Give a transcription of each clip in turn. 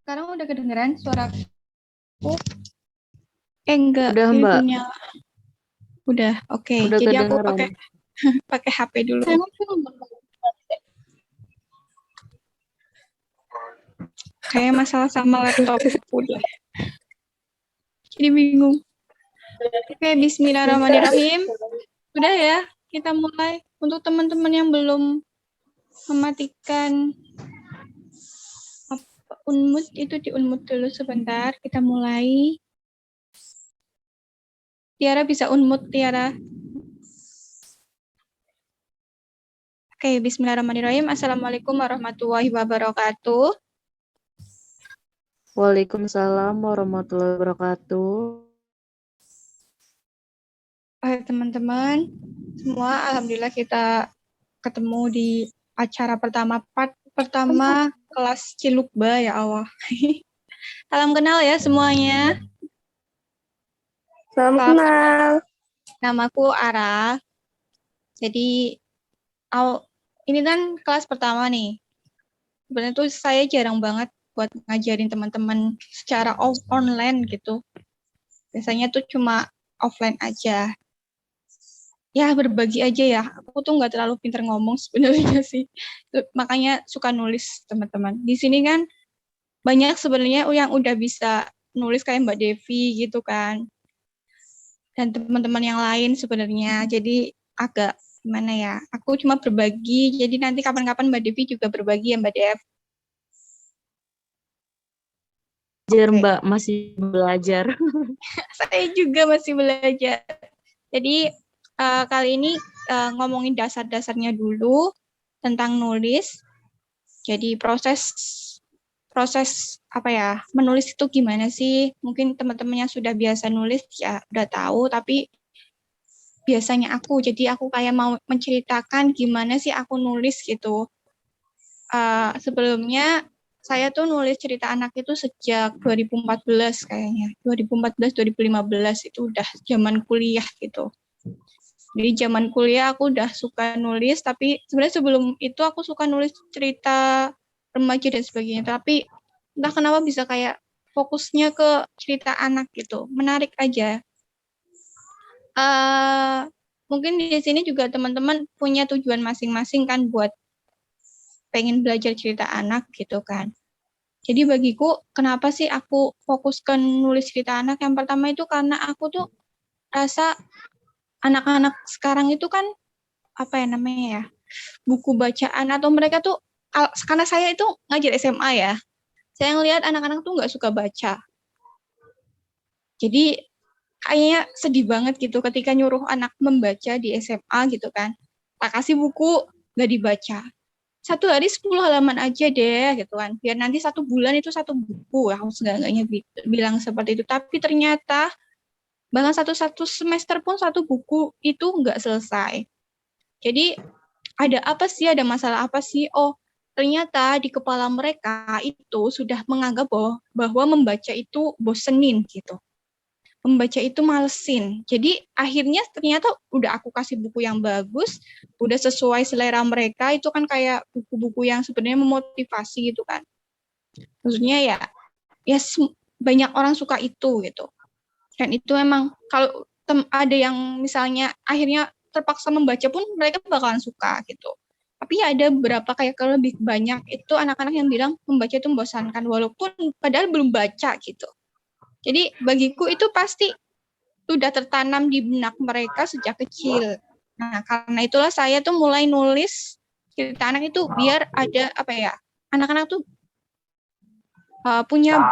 Sekarang udah kedengeran suaraku? Enggak, Udah, ini Mbak. belum nyala. Udah, oke. Udah Jadi aku kedengeran. pakai HP dulu. Kayak masalah sama laptop udah. Jadi bingung. Oke, bismillahirrahmanirrahim. Udah ya, kita mulai. Untuk teman-teman yang belum mematikan unmute, itu di unmute dulu sebentar. Kita mulai. Tiara bisa unmute, Tiara. Oke, bismillahirrahmanirrahim. Assalamualaikum warahmatullahi wabarakatuh. Waalaikumsalam warahmatullahi wabarakatuh. Hai teman-teman, semua alhamdulillah kita ketemu di acara part pertama kelas Cilukba ya Allah. Salam kenal ya semuanya. Salam kenal. Namaku Ara. Jadi ini kan kelas pertama nih. Sebenarnya tuh saya jarang banget buat ngajarin teman-teman secara online gitu. Biasanya tuh cuma offline aja. Ya berbagi aja ya. Aku tuh nggak terlalu pinter ngomong sebenarnya sih. Makanya suka nulis teman-teman. Di sini kan banyak sebenarnya yang udah bisa nulis kayak Mbak Devi gitu kan. Dan teman-teman yang lain sebenarnya. Jadi agak gimana ya. Aku cuma berbagi. Jadi nanti kapan-kapan Mbak Devi juga berbagi ya Mbak Dev. Belajar, Mbak, masih belajar. Saya juga masih belajar. Jadi kali ini ngomongin dasar-dasarnya dulu tentang nulis. Jadi proses apa ya, menulis itu gimana sih? Mungkin teman-teman yang sudah biasa nulis ya udah tahu, tapi biasanya jadi aku kayak mau menceritakan gimana sih aku nulis gitu. Sebelumnya saya tuh nulis cerita anak itu sejak 2014 kayaknya. 2014-2015 itu udah zaman kuliah gitu. Jadi zaman kuliah aku udah suka nulis, tapi sebenarnya sebelum itu aku suka nulis cerita remaja dan sebagainya. Tapi entah kenapa bisa kayak fokusnya ke cerita anak gitu. Menarik aja. Mungkin di sini juga teman-teman punya tujuan masing-masing kan buat pengen belajar cerita anak gitu kan. Jadi bagiku, kenapa sih aku fokuskan nulis cerita anak? Yang pertama itu karena aku tuh rasa anak-anak sekarang itu kan, apa ya namanya ya, buku bacaan atau mereka tuh, karena saya itu ngajar SMA ya, saya ngelihat anak-anak tuh nggak suka baca. Jadi kayaknya sedih banget gitu ketika nyuruh anak membaca di SMA gitu kan. Tak kasih buku, nggak dibaca. 1 hari 10 halaman aja deh gitu kan, biar nanti 1 bulan itu 1 buku, aku enggaknya bilang seperti itu. Tapi ternyata bahkan satu semester pun 1 buku itu nggak selesai. Jadi ada apa sih, ada masalah apa sih? Oh ternyata di kepala mereka itu sudah menganggap bahwa membaca itu bosenin gitu, membaca itu malesin. Jadi akhirnya ternyata udah aku kasih buku yang bagus, udah sesuai selera mereka, itu kan kayak buku-buku yang sebenarnya memotivasi gitu kan. Maksudnya ya banyak orang suka itu gitu. Dan itu emang kalau ada yang misalnya akhirnya terpaksa membaca pun mereka bakalan suka gitu. Tapi ada beberapa kayak kalau lebih banyak itu anak-anak yang bilang membaca itu membosankan walaupun padahal belum baca gitu. Jadi bagiku itu pasti sudah tertanam di benak mereka sejak kecil. Nah, karena itulah saya tuh mulai nulis cerita anak itu biar ada apa ya, anak-anak tuh punya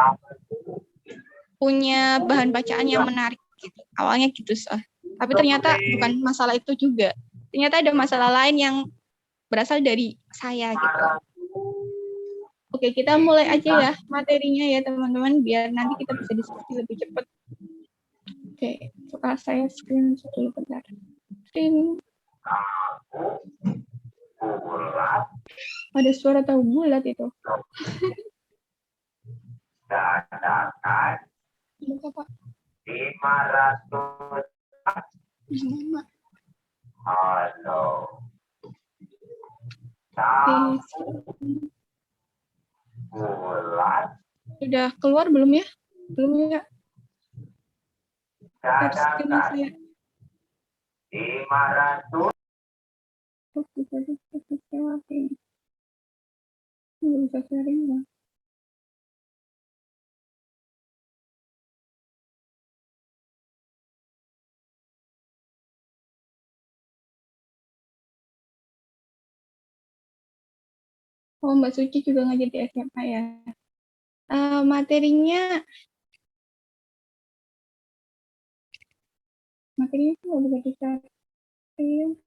bahan bacaan yang menarik gitu. Awalnya gitu sih. Tapi ternyata bukan masalah itu juga. Ternyata ada masalah lain yang berasal dari saya gitu. Oke, kita mulai aja ya materinya ya teman-teman biar nanti kita bisa diskusi lebih cepat. Oke, setelah saya screenshot dulu bentar. Screen. Ada suara tahu bulat itu. Buka, Pak. 500. Halo. Bulan. Sudah keluar belum ya? Belum ya? Screen saya. 500. Bisa sharing nggak? Oh, Mbak Suci juga ngajar di SMA ya. Materinya itu nggak bisa dicari.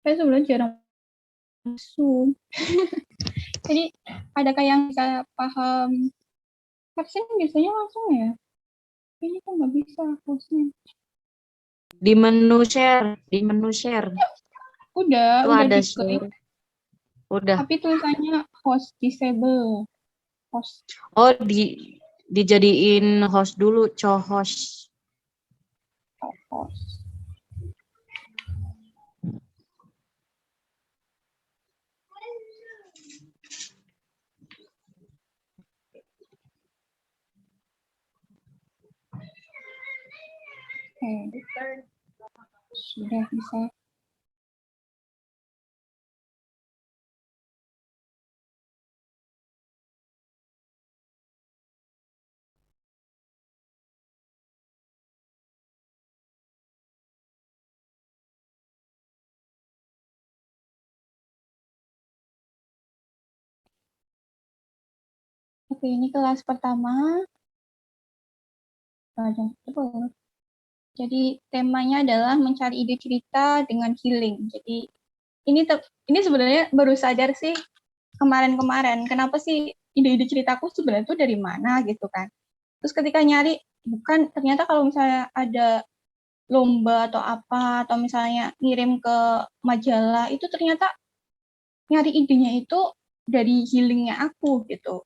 Saya sebenarnya jarang Zoom. Jadi ada kayak yang bisa paham caption biasanya langsung ya. Ini kan nggak bisa hostnya. Di menu share. Udah ada diklik. share. Udah. Tapi tulisannya host disable. Host. Oh, dijadiin host dulu, co-host. Host. Sudah bisa. Oke, ini kelas pertama. Jadi temanya adalah mencari ide cerita dengan healing. Jadi ini sebenarnya baru sadar sih kemarin-kemarin. Kenapa sih ide-ide ceritaku sebenarnya itu dari mana gitu kan. Terus ketika nyari, bukan ternyata kalau misalnya ada lomba atau apa, atau misalnya ngirim ke majalah, itu ternyata nyari idenya itu dari healingnya aku gitu.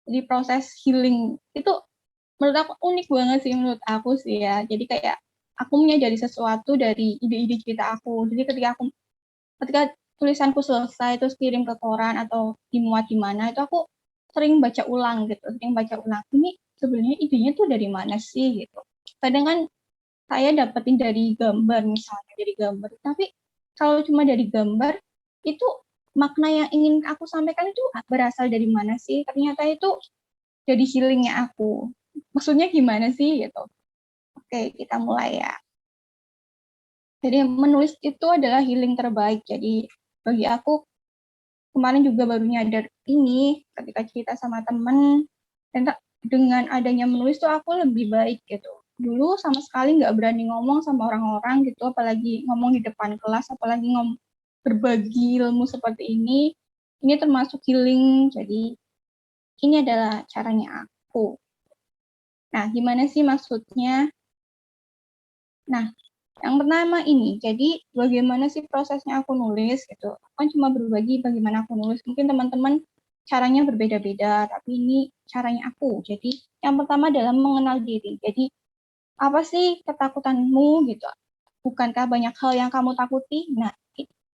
Jadi proses healing itu menurut aku unik banget sih menurut aku sih ya. Jadi kayak aku menyadari sesuatu dari ide-ide cerita aku. Jadi ketika tulisanku selesai terus kirim ke koran atau dimuat di mana itu aku sering baca ulang gitu. Sering baca ulang. Ini sebenarnya idenya tuh dari mana sih gitu. Kadang kan saya dapetin dari gambar misalnya dari gambar. Tapi kalau cuma dari gambar itu makna yang ingin aku sampaikan itu berasal dari mana sih? Ternyata itu jadi healingnya aku. Maksudnya gimana sih gitu? Oke, kita mulai ya. Jadi menulis itu adalah healing terbaik. Jadi bagi aku kemarin juga baru nyadar ini ketika cerita sama temen. Dan dengan adanya menulis tuh aku lebih baik gitu. Dulu sama sekali nggak berani ngomong sama orang-orang gitu, apalagi ngomong di depan kelas, apalagi berbagi ilmu seperti ini. Ini termasuk healing. Jadi ini adalah caranya aku. Nah, gimana sih maksudnya? Nah, yang pertama ini, jadi bagaimana sih prosesnya aku nulis gitu. Aku kan cuma berbagi bagaimana aku nulis. Mungkin teman-teman caranya berbeda-beda, tapi ini caranya aku. Jadi yang pertama adalah mengenal diri. Jadi apa sih ketakutanmu gitu? Bukankah banyak hal yang kamu takuti? Nah,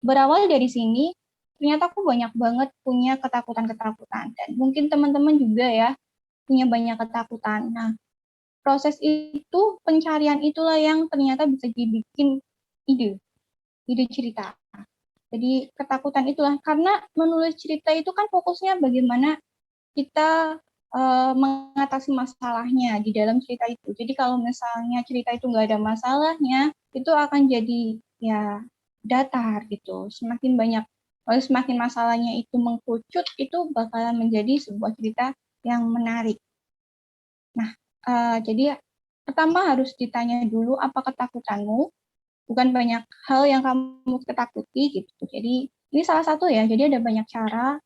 berawal dari sini ternyata aku banyak banget punya ketakutan-ketakutan. Dan mungkin teman-teman juga ya punya banyak ketakutan. Nah, proses itu, pencarian itulah yang ternyata bisa dibikin ide cerita. Jadi ketakutan itulah, karena menulis cerita itu kan fokusnya bagaimana kita mengatasi masalahnya di dalam cerita itu. Jadi kalau misalnya cerita itu nggak ada masalahnya, itu akan jadi ya datar gitu. Semakin banyak, semakin masalahnya itu mengkerucut, itu bakalan menjadi sebuah cerita yang menarik. Nah, jadi pertama harus ditanya dulu apa ketakutanmu, bukan banyak hal yang kamu ketakuti gitu. Jadi ini salah satu ya, jadi ada banyak cara,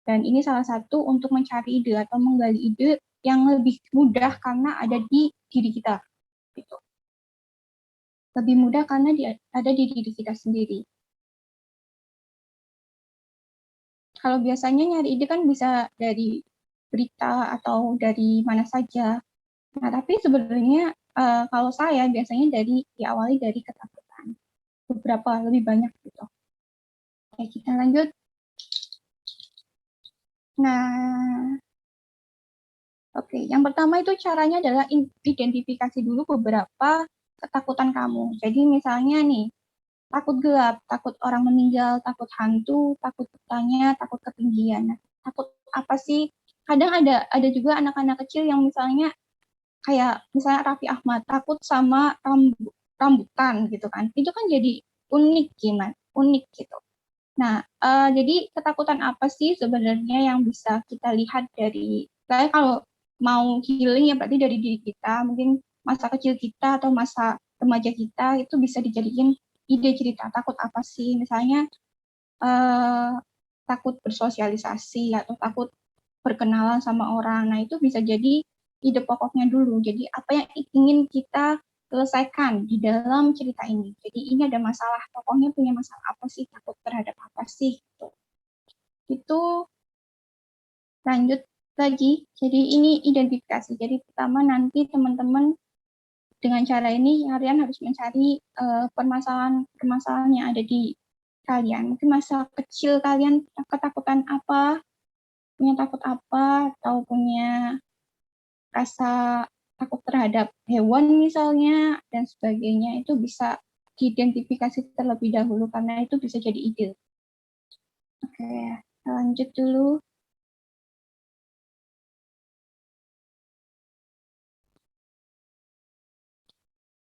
dan ini salah satu untuk mencari ide atau menggali ide yang lebih mudah karena ada di diri kita. Gitu. Lebih mudah karena ada di diri kita sendiri. Kalau biasanya nyari ide kan bisa dari berita atau dari mana saja. Nah, tapi sebenarnya kalau saya biasanya diawali dari ketakutan. Beberapa, lebih banyak gitu. Oke, kita lanjut. Nah, oke, yang pertama itu caranya adalah identifikasi dulu beberapa ketakutan kamu. Jadi misalnya nih, takut gelap, takut orang meninggal, takut hantu, takut bertanya, takut ketinggian. Nah, takut apa sih? Kadang ada juga anak-anak kecil yang misalnya kayak misalnya Raffi Ahmad takut sama rambutan gitu kan. Itu kan jadi unik gimana? Unik gitu. Nah, jadi ketakutan apa sih sebenarnya yang bisa kita lihat dari, saya kalau mau healing ya berarti dari diri kita, mungkin masa kecil kita atau masa remaja kita itu bisa dijadikan ide cerita. Takut apa sih? Misalnya takut bersosialisasi atau takut berkenalan sama orang. Nah, itu bisa jadi ide pokoknya dulu. Jadi apa yang ingin kita selesaikan di dalam cerita ini. Jadi ini ada masalah, tokohnya punya masalah apa sih, takut terhadap apa sih gitu. Itu lanjut lagi. Jadi ini identifikasi. Jadi pertama nanti teman-teman dengan cara ini kalian harus mencari permasalahan yang ada di kalian. Mungkin masa kecil kalian ketakutan apa, punya takut apa, atau punya rasa takut terhadap hewan misalnya, dan sebagainya, itu bisa diidentifikasi terlebih dahulu karena itu bisa jadi ide. Oke, lanjut dulu.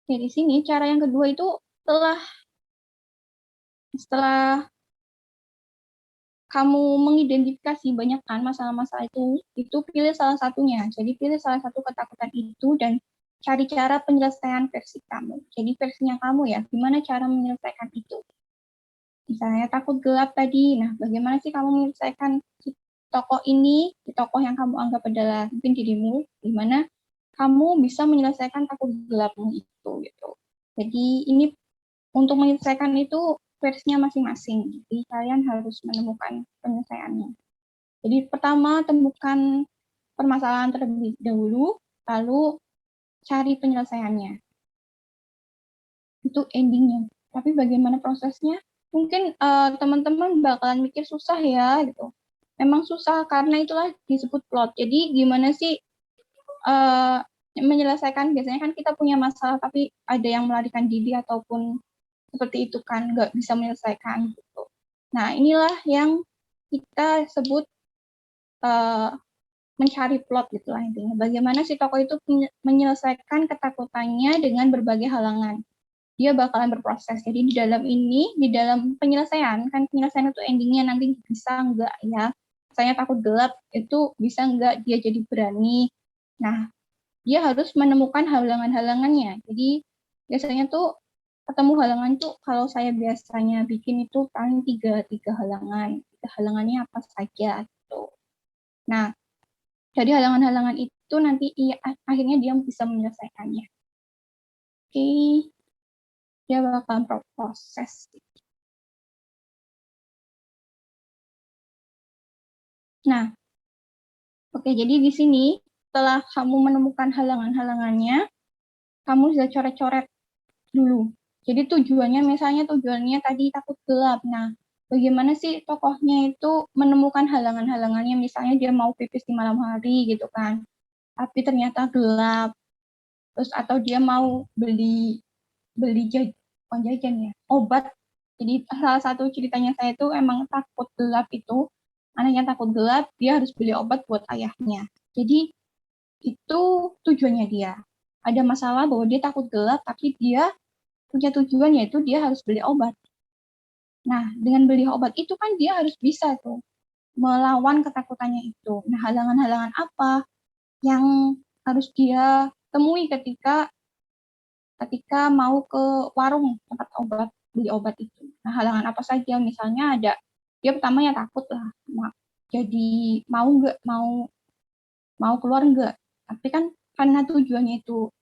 Oke, di sini cara yang kedua itu setelah kamu mengidentifikasi banyak kan masalah-masalah itu pilih salah satunya. Jadi pilih salah satu ketakutan itu dan cari cara penyelesaian versi kamu. Jadi versinya kamu ya, gimana cara menyelesaikan itu. Misalnya takut gelap tadi, nah bagaimana sih kamu menyelesaikan si tokoh ini, si tokoh yang kamu anggap adalah mungkin dirimu, gimana kamu bisa menyelesaikan takut gelapmu itu gitu. Jadi ini untuk menyelesaikan itu versinya masing-masing. Jadi kalian harus menemukan penyelesaiannya. Jadi pertama temukan permasalahan terlebih dahulu, lalu cari penyelesaiannya. Itu endingnya. Tapi bagaimana prosesnya? Mungkin teman-teman bakalan mikir susah ya gitu. Memang susah karena itulah disebut plot. Jadi gimana sih menyelesaikan, biasanya kan kita punya masalah tapi ada yang melarikan diri ataupun seperti itu kan, nggak bisa menyelesaikan gitu. Nah, inilah yang kita sebut mencari plot gitu lah intinya. Bagaimana si tokoh itu menyelesaikan ketakutannya dengan berbagai halangan. Dia bakalan berproses. Jadi di dalam ini, di dalam penyelesaian, kan penyelesaian itu endingnya nanti bisa enggak ya. Misalnya takut gelap, itu bisa enggak dia jadi berani. Nah, dia harus menemukan halangan-halangannya. Jadi biasanya tuh ketemu halangan tuh kalau saya biasanya bikin itu paling tiga halangan. Tiga halangannya apa saja gitu. Nah, dari halangan-halangan itu nanti akhirnya dia bisa menyelesaikannya. Oke, dia bakal proses. Nah, oke, jadi di sini setelah kamu menemukan halangan-halangannya, kamu bisa coret-coret dulu. Jadi tujuannya, misalnya tujuannya tadi takut gelap. Nah, bagaimana sih tokohnya itu menemukan halangan-halangannya, misalnya dia mau pipis di malam hari gitu kan, tapi ternyata gelap, terus atau dia mau beli beli bukan jajan ya, obat. Jadi salah satu ceritanya saya itu emang takut gelap itu, anaknya takut gelap, dia harus beli obat buat ayahnya. Jadi itu tujuannya dia. Ada masalah bahwa dia takut gelap, tapi dia punya tujuan yaitu dia harus beli obat. Nah, dengan beli obat itu kan dia harus bisa tuh melawan ketakutannya itu. Nah, halangan-halangan apa yang harus dia temui ketika ketika mau ke warung tempat obat, beli obat itu. Nah, halangan apa saja? Misalnya ada, dia pertama ya takut lah, jadi mau nggak, mau keluar nggak. Tapi kan karena tujuannya itu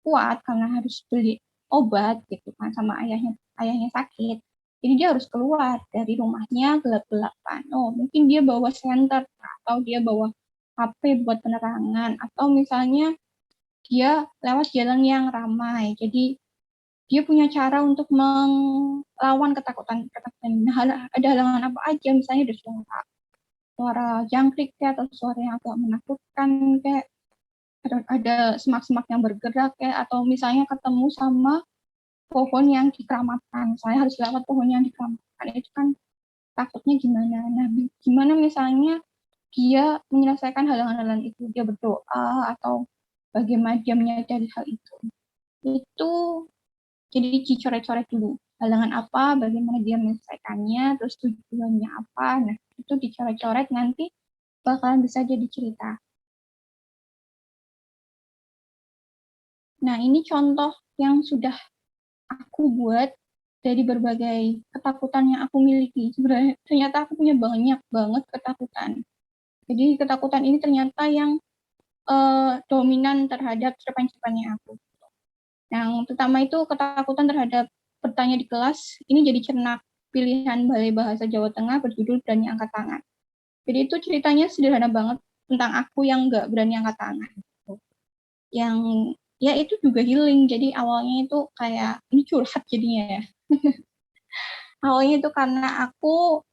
kuat, karena harus beli obat gitu kan, sama ayahnya sakit. Jadi dia harus keluar dari rumahnya gelap-gelapan. Oh, mungkin dia bawa senter atau dia bawa HP buat penerangan, atau misalnya dia lewat jalan yang ramai. Jadi dia punya cara untuk melawan ketakutan. Nah, ada halangan apa aja, misalnya ada suara jangkrik kayak, atau suara yang agak menakutkan kayak, ada semak-semak yang bergerak kayak, atau misalnya ketemu sama pohon yang dikeramatkan. Saya harus lewat pohon yang dikeramatkan. Itu kan takutnya gimana. Nah, gimana misalnya dia menyelesaikan halangan-halangan itu, dia berdoa atau bagaimana dia menyadari hal itu. Itu jadi dicoret-coret dulu. Halangan apa, bagaimana dia menyelesaikannya, terus tujuannya apa. Nah, itu dicoret-coret, nanti bakalan bisa jadi cerita. Nah, ini contoh yang sudah aku buat dari berbagai ketakutan yang aku miliki. Sebenarnya ternyata aku punya banyak banget ketakutan. Jadi ketakutan ini ternyata yang dominan terhadap cerpen-cerpennya aku. Yang pertama itu ketakutan terhadap bertanya di kelas. Ini jadi cernak pilihan Balai Bahasa Jawa Tengah berjudul Berani Angkat Tangan. Jadi itu ceritanya sederhana banget tentang aku yang nggak berani angkat tangan. Yang ya itu juga healing. Jadi awalnya itu kayak ini curhat jadinya ya. Awalnya itu karena aku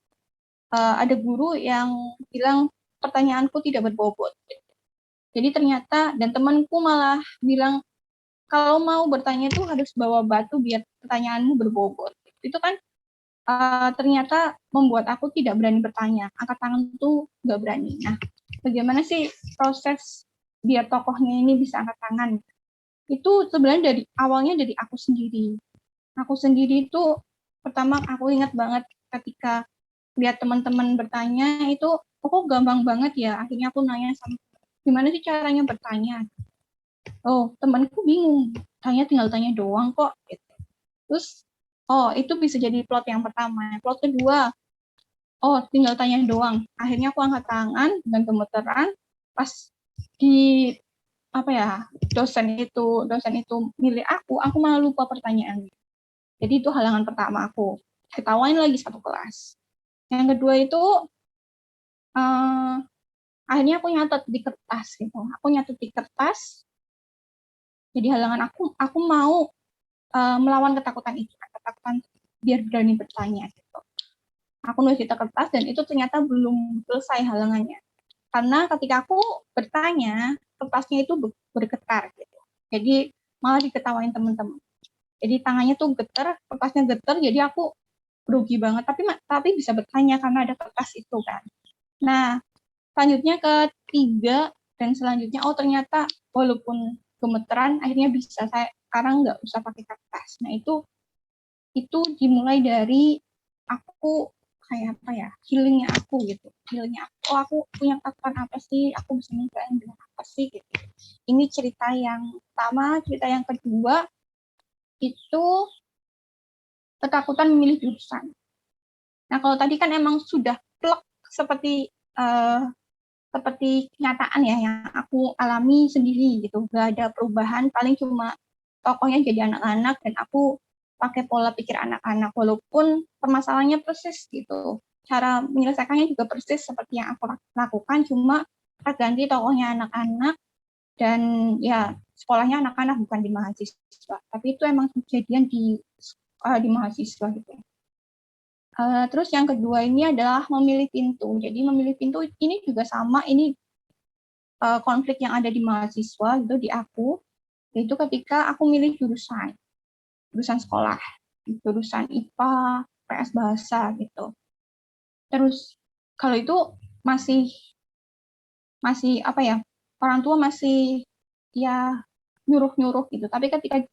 ada guru yang bilang pertanyaanku tidak berbobot. Jadi ternyata, dan temanku malah bilang kalau mau bertanya itu harus bawa batu biar pertanyaanmu berbobot. Itu kan ternyata membuat aku tidak berani bertanya. Angkat tangan tuh nggak berani. Nah, bagaimana sih proses biar tokohnya ini bisa angkat tangan? Itu sebenarnya dari awalnya dari aku sendiri. Aku sendiri itu pertama aku ingat banget ketika lihat teman-teman bertanya itu, kok gampang banget ya. Akhirnya aku nanya sama, gimana sih caranya bertanya? Oh, temanku bingung. Tinggal tanya doang kok. Gitu. Terus, oh itu bisa jadi plot yang pertama. Plot kedua, oh tinggal tanya doang. Akhirnya aku angkat tangan dengan gemeteran. Pas di apa ya, dosen itu milih aku malah lupa pertanyaan. Jadi itu halangan pertama aku. Ketawain lagi satu kelas. Yang kedua itu uh, akhirnya aku nyatet di kertas gitu. Aku nyatet di kertas. Jadi halangan aku mau melawan ketakutan itu, ketakutan biar berani bertanya gitu. Aku nulis di kertas dan itu ternyata belum selesai halangannya. Karena ketika aku bertanya, kertasnya itu bergetar gitu. Jadi malah diketawain teman-teman. Jadi tangannya tuh getar, kertasnya getar, jadi aku rugi banget. Tapi bisa bertanya karena ada kertas itu kan. Nah, selanjutnya ketiga dan selanjutnya, oh ternyata walaupun gemeteran, akhirnya bisa saya sekarang nggak usah pakai kertas. Nah itu dimulai dari aku kayak apa ya, healingnya aku gitu, healingnya aku punya ketakutan apa sih, aku bisa nyelesain dengan apa sih gitu. Ini cerita yang pertama. Cerita yang kedua itu ketakutan memilih jurusan. Nah kalau tadi kan emang sudah plek seperti uh, seperti kenyataan ya yang aku alami sendiri gitu, gak ada perubahan, paling cuma tokohnya jadi anak-anak dan aku pakai pola pikir anak-anak, walaupun permasalahannya persis gitu, cara menyelesaikannya juga persis seperti yang aku lakukan, cuma terganti tokohnya anak-anak dan ya sekolahnya anak-anak bukan di mahasiswa, tapi itu emang kejadian di mahasiswa gitu. Terus yang kedua ini adalah memilih pintu. Jadi memilih pintu ini juga sama, ini konflik yang ada di mahasiswa gitu, di aku, yaitu ketika aku milih jurusan sekolah, jurusan IPA, PS bahasa gitu. Terus kalau itu masih masih apa ya, orang tua masih ya nyuruh-nyuruh gitu. Tapi ketika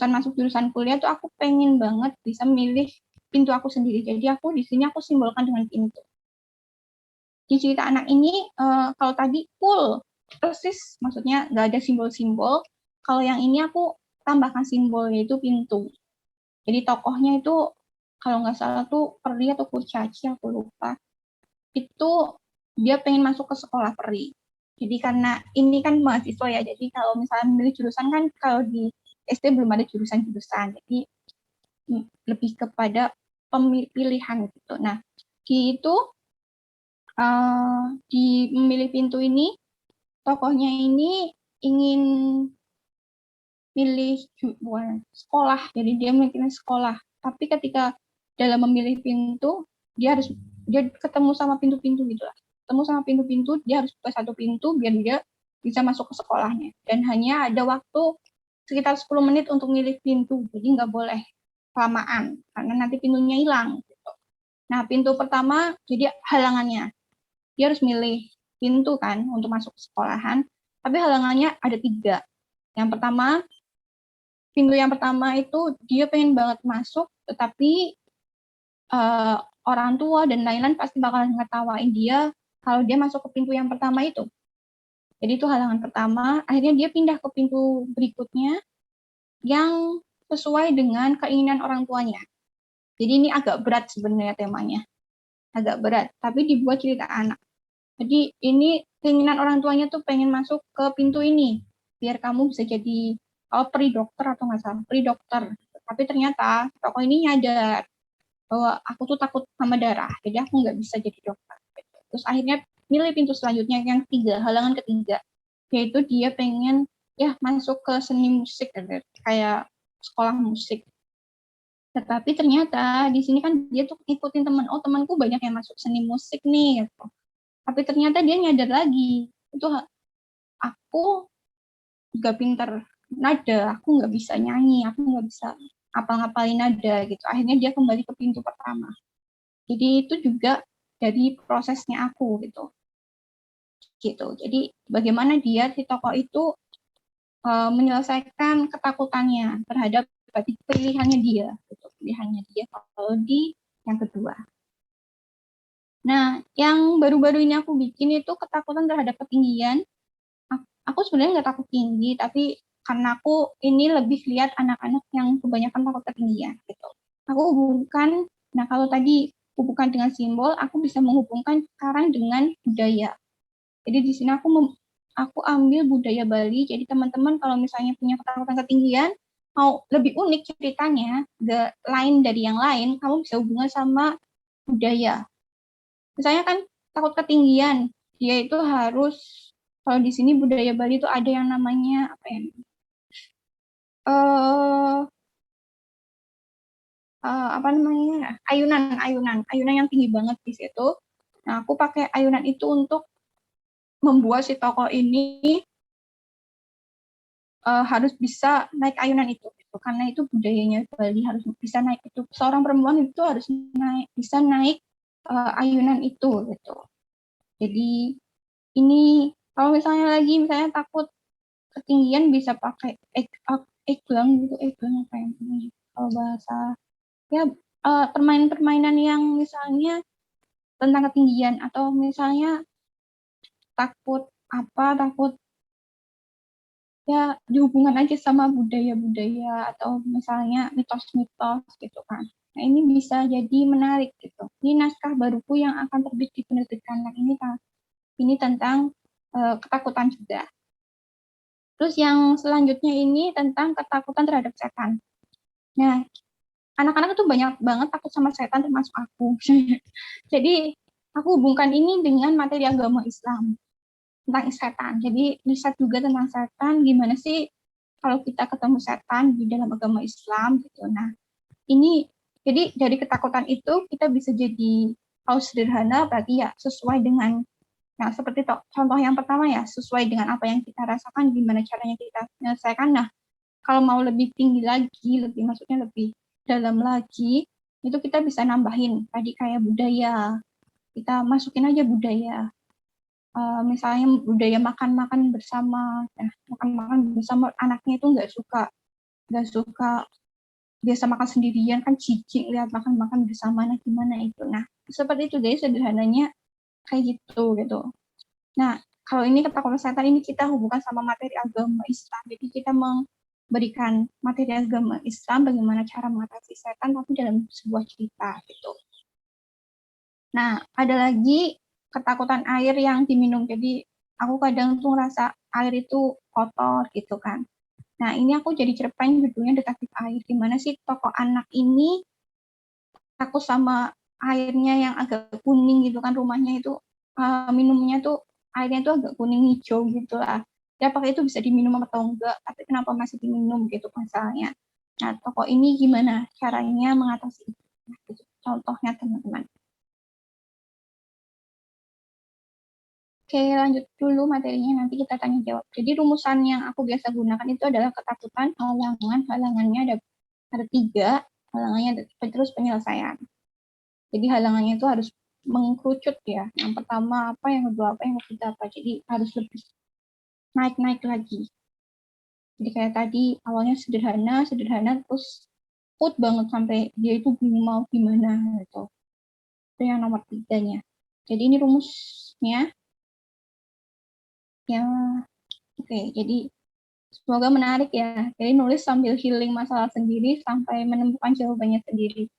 masuk jurusan kuliah tuh aku pengen banget bisa milih pintu aku sendiri. Jadi aku di sini aku simbolkan dengan pintu. Di cerita anak ini kalau tadi full persis, maksudnya nggak ada simbol-simbol. Kalau yang ini aku tambahkan simbol, yaitu pintu. Jadi tokohnya itu kalau nggak salah tuh peri atau kurcaci, aku lupa. Itu dia pengen masuk ke sekolah peri. Jadi karena ini kan mahasiswa ya, jadi kalau misalnya memilih jurusan kan kalau di SD belum ada jurusan-jurusan, jadi lebih kepada pemilihan gitu. Nah, itu di memilih pintu ini, tokohnya ini ingin milih sekolah, jadi dia memilih sekolah. Tapi ketika dalam memilih pintu, dia ketemu sama pintu-pintu gitu lah. Ketemu sama pintu-pintu, dia harus buka satu pintu biar dia bisa masuk ke sekolahnya. Dan hanya ada waktu sekitar 10 menit untuk milih pintu, jadi nggak boleh kelamaan, karena nanti pintunya hilang. Gitu. Nah, pintu pertama, jadi halangannya. Dia harus milih pintu kan untuk masuk ke sekolahan, tapi halangannya ada 3. Yang pertama, pintu yang pertama itu dia pengen banget masuk, tetapi orang tua dan lain-lain pasti bakalan ngetawain dia kalau dia masuk ke pintu yang pertama itu. Jadi itu halangan pertama. Akhirnya dia pindah ke pintu berikutnya yang sesuai dengan keinginan orang tuanya. Jadi ini agak berat sebenarnya temanya. Agak berat, tapi dibuat cerita anak. Jadi ini keinginan orang tuanya tuh pengen masuk ke pintu ini. Biar kamu bisa jadi peri dokter atau nggak salah, peri dokter. Tapi ternyata tokoh ini nyadar bahwa aku tuh takut sama darah, jadi aku nggak bisa jadi dokter. Terus akhirnya milih pintu selanjutnya yang ketiga, halangan ketiga, yaitu dia pengen ya masuk ke seni musik, kayak sekolah musik. Tetapi ternyata di sini kan dia tuh ikutin teman, oh temanku banyak yang masuk seni musik nih, gitu. Tapi ternyata dia nyadar lagi, itu aku nggak pinter nada, aku nggak bisa nyanyi, aku nggak bisa ngapalin nada gitu. Akhirnya dia kembali ke pintu pertama. Jadi itu juga dari prosesnya aku gitu. Gitu. Jadi bagaimana dia si tokoh itu menyelesaikan ketakutannya terhadap pilihannya dia, gitu. Pilihannya dia kalau di yang kedua. Nah, yang baru-baru ini aku bikin itu ketakutan terhadap ketinggian. Aku sebenarnya nggak takut tinggi, tapi karena aku ini lebih lihat anak-anak yang kebanyakan takut ketinggian gitu. Aku hubungkan, nah kalau tadi hubungkan dengan simbol, aku bisa menghubungkan sekarang dengan budaya. Jadi di sini aku ambil budaya Bali. Jadi teman-teman kalau misalnya punya ketakutan ketinggian, mau lebih unik ceritanya, lain dari yang lain, kamu bisa hubungan sama budaya. Misalnya kan takut ketinggian, dia itu harus, kalau di sini budaya Bali itu ada yang namanya apa ya? Uh, apa namanya? Ayunan yang tinggi banget di situ. Nah, aku pakai ayunan itu untuk membuat si tokoh ini harus bisa naik ayunan itu gitu. Karena itu budayanya Bali, harus bisa naik itu. Seorang perempuan itu harus bisa naik ayunan itu gitu. Jadi ini kalau misalnya takut ketinggian bisa pakai eggplant gitu, eggplant apa yang ini kalau bahasa ya, permainan-permainan yang misalnya tentang ketinggian, atau misalnya takut ya dihubungan aja sama budaya-budaya atau misalnya mitos-mitos gitu kan. Nah ini bisa jadi menarik gitu. Ini naskah baruku yang akan terbit di penerbit Kanak ini tentang ketakutan juga. Terus yang selanjutnya ini tentang ketakutan terhadap setan. Nah, anak-anak itu banyak banget takut sama setan termasuk aku. Jadi aku hubungkan ini dengan materi agama Islam tentang setan. Jadi riset juga tentang setan, gimana sih kalau kita ketemu setan di dalam agama Islam gitu. Nah, ini Jadi dari ketakutan itu kita bisa jadi kalau sederhana berarti ya sesuai dengan, nah seperti contoh yang pertama ya, sesuai dengan apa yang kita rasakan, gimana caranya kita menyelesaikan. Nah, kalau mau lebih tinggi lagi, maksudnya lebih dalam lagi, itu kita bisa nambahin tadi kayak budaya. Kita masukin aja budaya. Misalnya budaya makan-makan bersama. Nah, makan-makan bersama anaknya itu nggak suka biasa makan sendirian, kan jijik lihat makan-makan bersama, nah gimana itu. Nah, seperti itu guys, sederhananya kayak gitu. Nah, kalau ini ketakutan setan ini kita hubungkan sama materi agama Islam. Jadi kita memberikan materi agama Islam bagaimana cara mengatasi setan tapi dalam sebuah cerita gitu. Nah, ada lagi ketakutan air yang diminum. Jadi aku kadang tuh ngerasa air itu kotor gitu kan. Nah, ini aku jadi cerpen judulnya Detektif Air. Gimana sih tokoh anak ini takut sama airnya yang agak kuning gitu kan, rumahnya itu minumnya tuh airnya tuh agak kuning hijau gitu lah. Ya apakah itu bisa diminum atau enggak, tapi kenapa masih diminum gitu misalnya. Nah, tokoh ini gimana caranya mengatasi itu. Nah, gitu. Contohnya teman-teman. Oke, lanjut dulu materinya, nanti kita tanya jawab. Jadi rumusan yang aku biasa gunakan itu adalah ketakutan, halangan, halangannya ada 3, halangannya terus penyelesaian. Jadi halangannya itu harus mengkerucut ya. Yang pertama apa, yang kedua apa, yang ketiga apa. Jadi harus lebih naik-naik lagi. Jadi kayak tadi awalnya sederhana terus put banget sampai dia itu bingung mau gimana gitu. Itu yang nomor 3-nya. Jadi ini rumusnya. Ya, oke. Jadi semoga menarik ya. Jadi nulis sambil healing masalah sendiri sampai menemukan jawabannya sendiri.